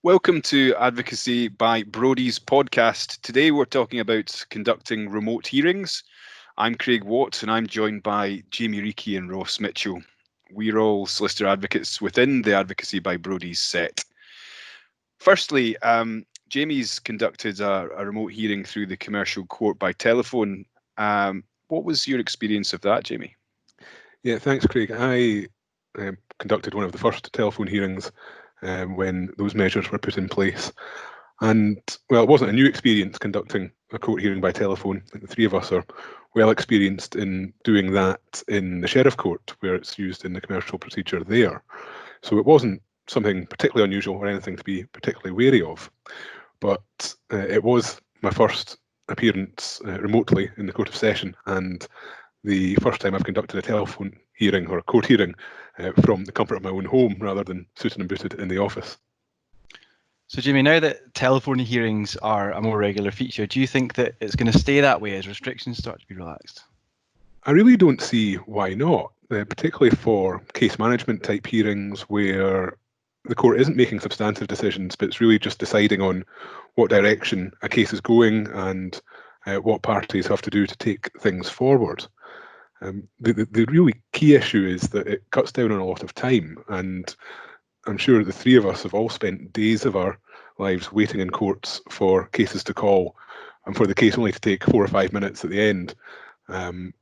Welcome to Advocacy by Brodies podcast. Today we're talking about conducting remote hearings. I'm Craig Watt and I'm joined by Jamie Reekie and Ross Mitchell. We're all solicitor advocates within the Advocacy by Brodies set. Firstly, Jamie's conducted a remote hearing through the commercial court by telephone. What was your experience of that, Jamie? Yeah, thanks, Craig. I conducted one of the first telephone hearings when those measures were put in place. And, well, it wasn't a new experience conducting a court hearing by telephone. I think the three of us are well experienced in doing that in the Sheriff Court, where it's used in the commercial procedure there. So it wasn't something particularly unusual or anything to be particularly wary of. But it was my first appearance remotely in the Court of Session, and the first time I've conducted a telephone hearing or a court hearing from the comfort of my own home rather than suited and booted in the office. So Jamie, now that telephone hearings are a more regular feature, do you think that it's going to stay that way as restrictions start to be relaxed? I really don't see why not, particularly for case management type hearings where the court isn't making substantive decisions, but it's really just deciding on what direction a case is going and what parties have to do to take things forward. The really key issue is that it cuts down on a lot of time, and I'm sure the three of us have all spent days of our lives waiting in courts for cases to call and for the case only to take 4 or 5 minutes at the end. And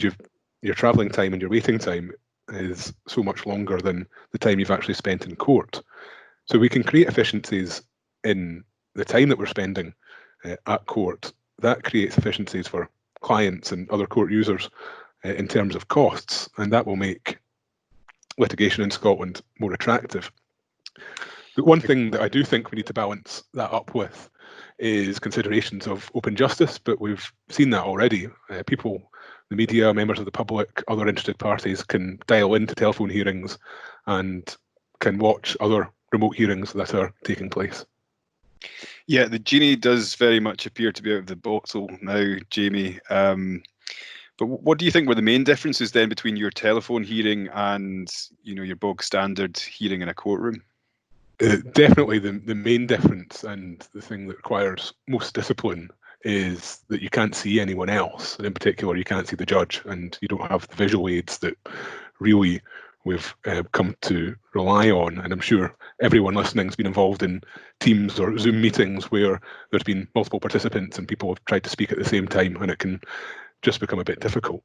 your travelling time and your waiting time is so much longer than the time you've actually spent in court. So we can create efficiencies in the time that we're spending at court. That creates efficiencies for clients and other court users in terms of costs, and that will make litigation in Scotland more attractive. But one thing that I do think we need to balance that up with is considerations of open justice, but we've seen that already. People, the media, members of the public, other interested parties can dial into telephone hearings and can watch other remote hearings that are taking place. Yeah, the genie does very much appear to be out of the bottle now, Jamie. But what do you think were the main differences then between your telephone hearing and, your bog standard hearing in a courtroom? Definitely the main difference, and the thing that requires most discipline, is that you can't see anyone else. And in particular, you can't see the judge, and you don't have the visual aids that really we've come to rely on. And I'm sure everyone listening has been involved in Teams or Zoom meetings where there's been multiple participants and people have tried to speak at the same time, and it can just become a bit difficult.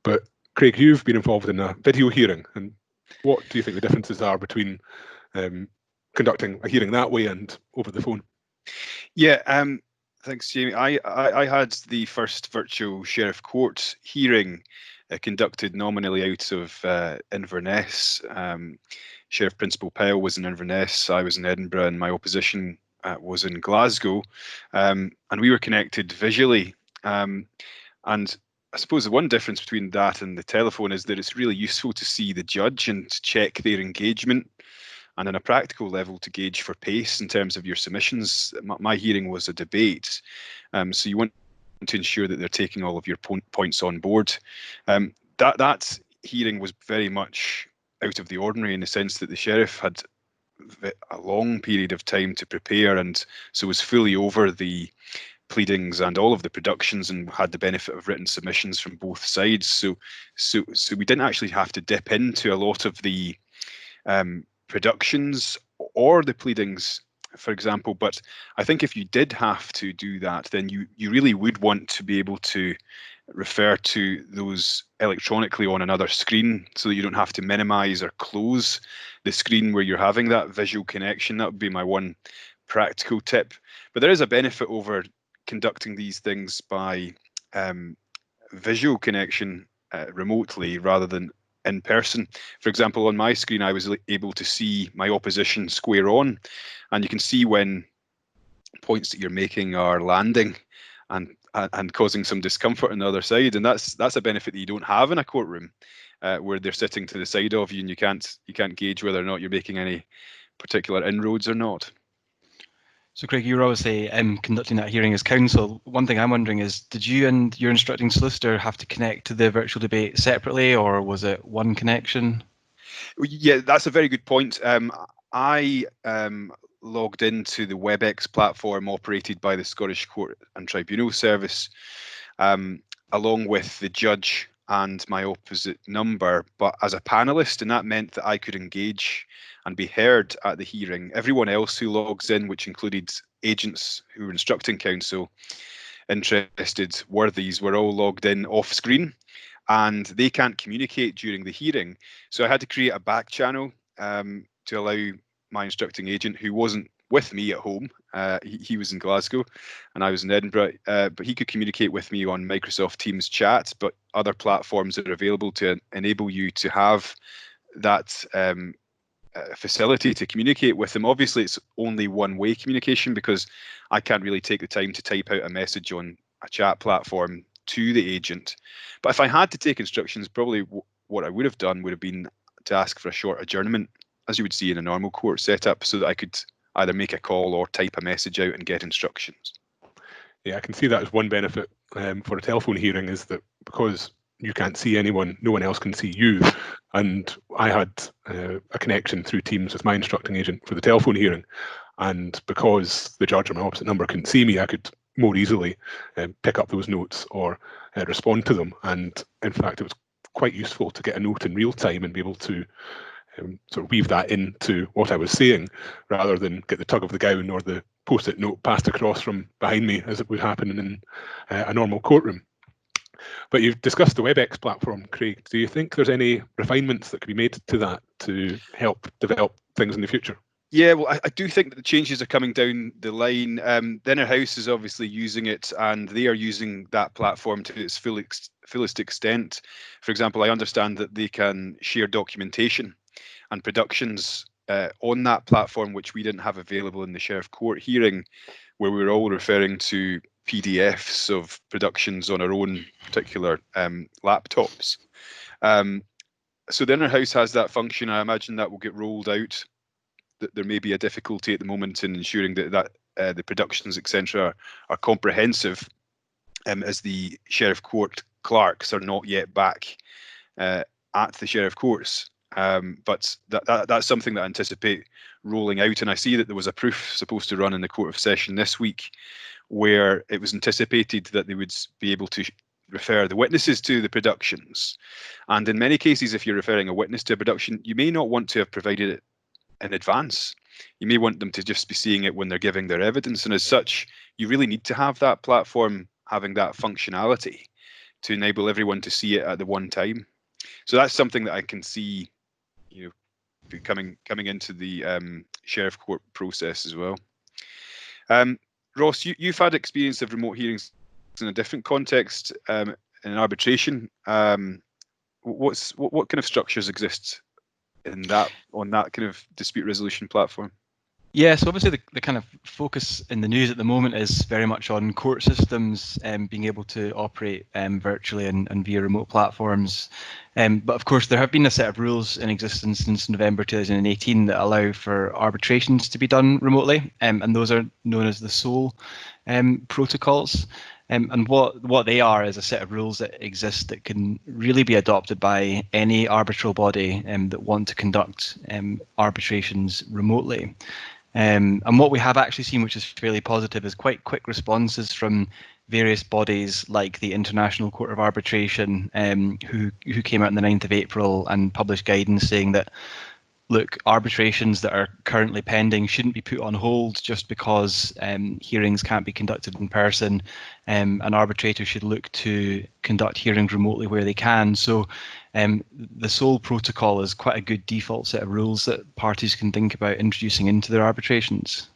But Craig, you've been involved in a video hearing, and what do you think the differences are between conducting a hearing that way and over the phone? Yeah, thanks, Jamie. I had the first virtual Sheriff Court hearing conducted nominally out of Inverness. Sheriff Principal Pyle was in Inverness, I was in Edinburgh, and my opposition was in Glasgow, and we were connected visually. And I suppose the one difference between that and the telephone is that it's really useful to see the judge and to check their engagement, and on a practical level to gauge for pace in terms of your submissions. My hearing was a debate, so you want to ensure that they're taking all of your points on board. That hearing was very much out of the ordinary in the sense that the sheriff had a long period of time to prepare, and so was fully over the pleadings and all of the productions and had the benefit of written submissions from both sides. So we didn't actually have to dip into a lot of the productions or the pleadings, for example. But I think if you did have to do that, then you really would want to be able to refer to those electronically on another screen so that you don't have to minimize or close the screen where you're having that visual connection. That would be my one practical tip. But there is a benefit over conducting these things by visual connection remotely rather than in person. For example, on my screen, I was able to see my opposition square on, and you can see when points that you're making are landing and causing some discomfort on the other side. And that's a benefit that you don't have in a courtroom where they're sitting to the side of you and you can't gauge whether or not you're making any particular inroads or not. So Craig, you were obviously conducting that hearing as counsel. One thing I'm wondering is, did you and your instructing solicitor have to connect to the virtual debate separately, or was it one connection? Yeah, that's a very good point. I logged into the WebEx platform operated by the Scottish Court and Tribunal Service, along with the judge and my opposite number, but as a panelist, and that meant that I could engage and be heard at the hearing. Everyone else who logs in, which included agents who were instructing counsel, interested worthies, were all logged in off screen, and they can't communicate during the hearing. So I had to create a back channel to allow my instructing agent, who wasn't with me at home, he was in Glasgow and I was in Edinburgh, but he could communicate with me on Microsoft Teams chat, but other platforms are available to enable you to have that facility to communicate with them. Obviously, it's only one-way communication because I can't really take the time to type out a message on a chat platform to the agent. But if I had to take instructions, probably what I would have done would have been to ask for a short adjournment, as you would see in a normal court setup, so that I could either make a call or type a message out and get instructions. Yeah, I can see that as one benefit for a telephone hearing, is that because you can't see anyone, no one else can see you. And I had a connection through Teams with my instructing agent for the telephone hearing. And because the judge or my opposite number couldn't see me, I could more easily pick up those notes or respond to them. And in fact, it was quite useful to get a note in real time and be able to sort of weave that into what I was saying, rather than get the tug of the gown or the post-it note passed across from behind me, as it would happen in a normal courtroom. But you've discussed the WebEx platform, Craig. Do you think there's any refinements that could be made to that to help develop things in the future? Yeah, well, I do think that the changes are coming down the line. The Inner House is obviously using it, and they are using that platform to its fullest extent. For example, I understand that they can share documentation and productions on that platform, which we didn't have available in the Sheriff Court hearing, where we were all referring to PDFs of productions on our own particular laptops. So the Inner House has that function. I imagine that will get rolled out. That there may be a difficulty at the moment in ensuring that the productions, etc., are comprehensive, as the Sheriff Court clerks are not yet back at the Sheriff Courts. But that's something that I anticipate rolling out, and I see that there was a proof supposed to run in the Court of Session this week, where it was anticipated that they would be able to refer the witnesses to the productions. And in many cases, if you're referring a witness to a production, you may not want to have provided it in advance. You may want them to just be seeing it when they're giving their evidence, and as such, you really need to have that platform having that functionality to enable everyone to see it at the one time. So that's something that I can see, coming into the Sheriff Court process as well. Ross, you've had experience of remote hearings in a different context, in arbitration. What kind of structures exist on that kind of dispute resolution platform? Yeah, so obviously the kind of focus in the news at the moment is very much on court systems being able to operate virtually and via remote platforms. But of course, there have been a set of rules in existence since November 2018 that allow for arbitrations to be done remotely, and those are known as the SOLE protocols. And what they are is a set of rules that exist that can really be adopted by any arbitral body that want to conduct arbitrations remotely. And what we have actually seen, which is fairly positive, is quite quick responses from various bodies like the International Court of Arbitration, who came out on the 9th of April and published guidance saying that, look, arbitrations that are currently pending shouldn't be put on hold just because hearings can't be conducted in person. An arbitrator should look to conduct hearings remotely where they can. So the SOLE protocol is quite a good default set of rules that parties can think about introducing into their arbitrations.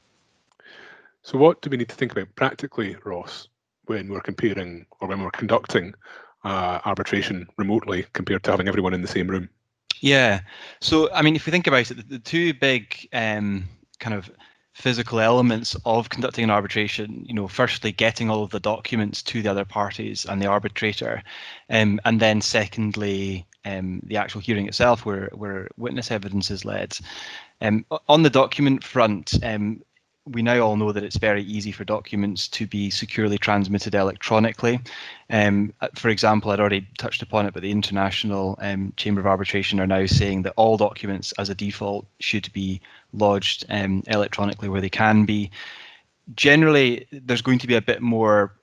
So what do we need to think about practically, Ross, when we're comparing or when we're conducting arbitration remotely compared to having everyone in the same room? Yeah. So, I mean, if we think about it, the two big kind of physical elements of conducting an arbitration, firstly, getting all of the documents to the other parties and the arbitrator, and then secondly, the actual hearing itself, where witness evidence is led. On the document front, we now all know that it's very easy for documents to be securely transmitted electronically. For example, I'd already touched upon it, but the International Chamber of Arbitration are now saying that all documents as a default should be lodged electronically where they can be. Generally, there's going to be a bit more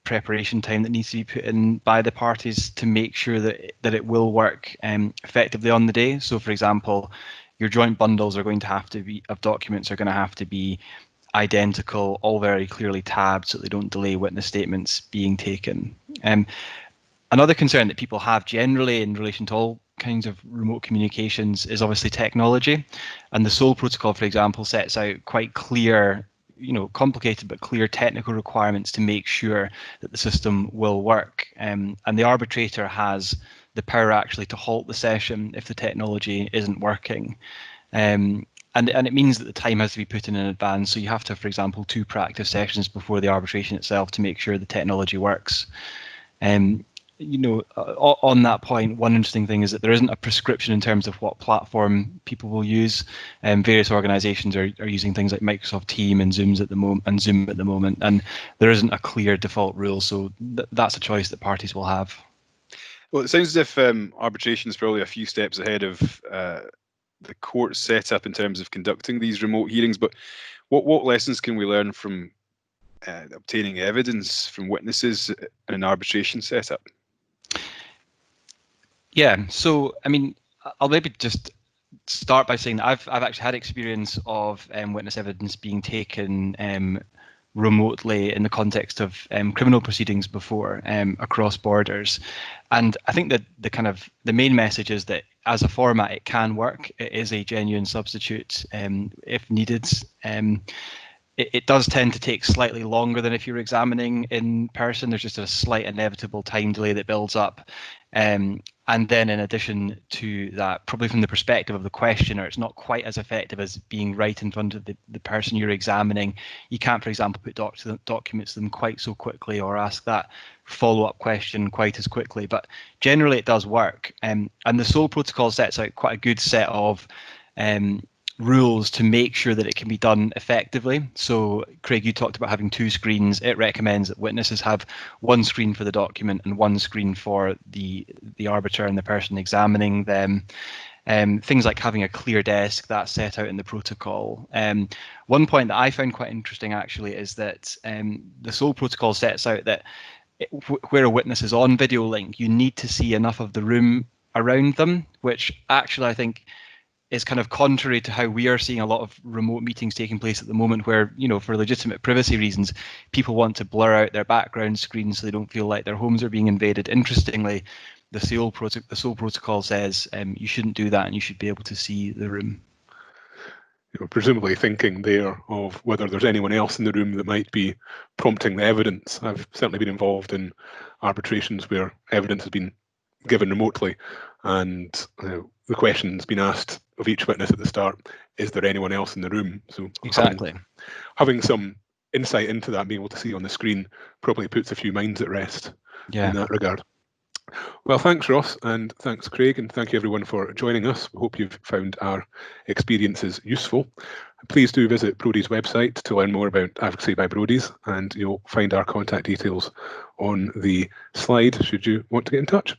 preparation time that needs to be put in by the parties to make sure that it will work effectively on the day. So, for example, your joint bundles are going to have to be of documents are going to have to be identical, all very clearly tabbed, so they don't delay witness statements being taken. Another concern that people have generally in relation to all kinds of remote communications is obviously technology, and the SOL protocol, for example, sets out quite clear, complicated but clear technical requirements to make sure that the system will work. And the arbitrator has the power actually to halt the session if the technology isn't working. And it means that the time has to be put in advance. So you have to have, for example, 2 practice sessions before the arbitration itself to make sure the technology works. On that point, one interesting thing is that there isn't a prescription in terms of what platform people will use. Various organisations are using things like Microsoft Teams and Zoom at the moment, and there isn't a clear default rule. So that's a choice that parties will have. Well, it sounds as if arbitration is probably a few steps ahead of the court setup in terms of conducting these remote hearings. But what lessons can we learn from obtaining evidence from witnesses in an arbitration setup? Yeah, so I mean, I'll maybe just start by saying that I've actually had experience of witness evidence being taken remotely in the context of criminal proceedings before across borders, and I think that the main message is that as a format it can work. It is a genuine substitute if needed. It does tend to take slightly longer than if you're examining in person. There's just a slight inevitable time delay that builds up. And then in addition to that, probably from the perspective of the questioner, it's not quite as effective as being right in front of the person you're examining. You can't, for example, put documents to them quite so quickly or ask that follow-up question quite as quickly. But generally it does work. And the SOL protocol sets out quite a good set of rules to make sure that it can be done effectively. So Craig, you talked about having 2 screens. It recommends that witnesses have 1 screen for the document and 1 screen for the arbiter and the person examining them. Things like having a clear desk, that's set out in the protocol. One point that I found quite interesting actually is that the SOL protocol sets out that where a witness is on video link, you need to see enough of the room around them, which actually I think is kind of contrary to how we are seeing a lot of remote meetings taking place at the moment, where, for legitimate privacy reasons, people want to blur out their background screens so they don't feel like their homes are being invaded. Interestingly, the SOL protocol says you shouldn't do that and you should be able to see the room. Presumably thinking there of whether there's anyone else in the room that might be prompting the evidence. I've certainly been involved in arbitrations where evidence has been given remotely, and the question's been asked of each witness at the start, is there anyone else in the room? So exactly, having some insight into that, being able to see on the screen, probably puts a few minds at rest in that regard. Well, thanks, Ross, and thanks, Craig, and thank you everyone for joining us. We hope you've found our experiences useful. Please do visit Brodies' website to learn more about Advocacy by Brodies, and you'll find our contact details on the slide should you want to get in touch.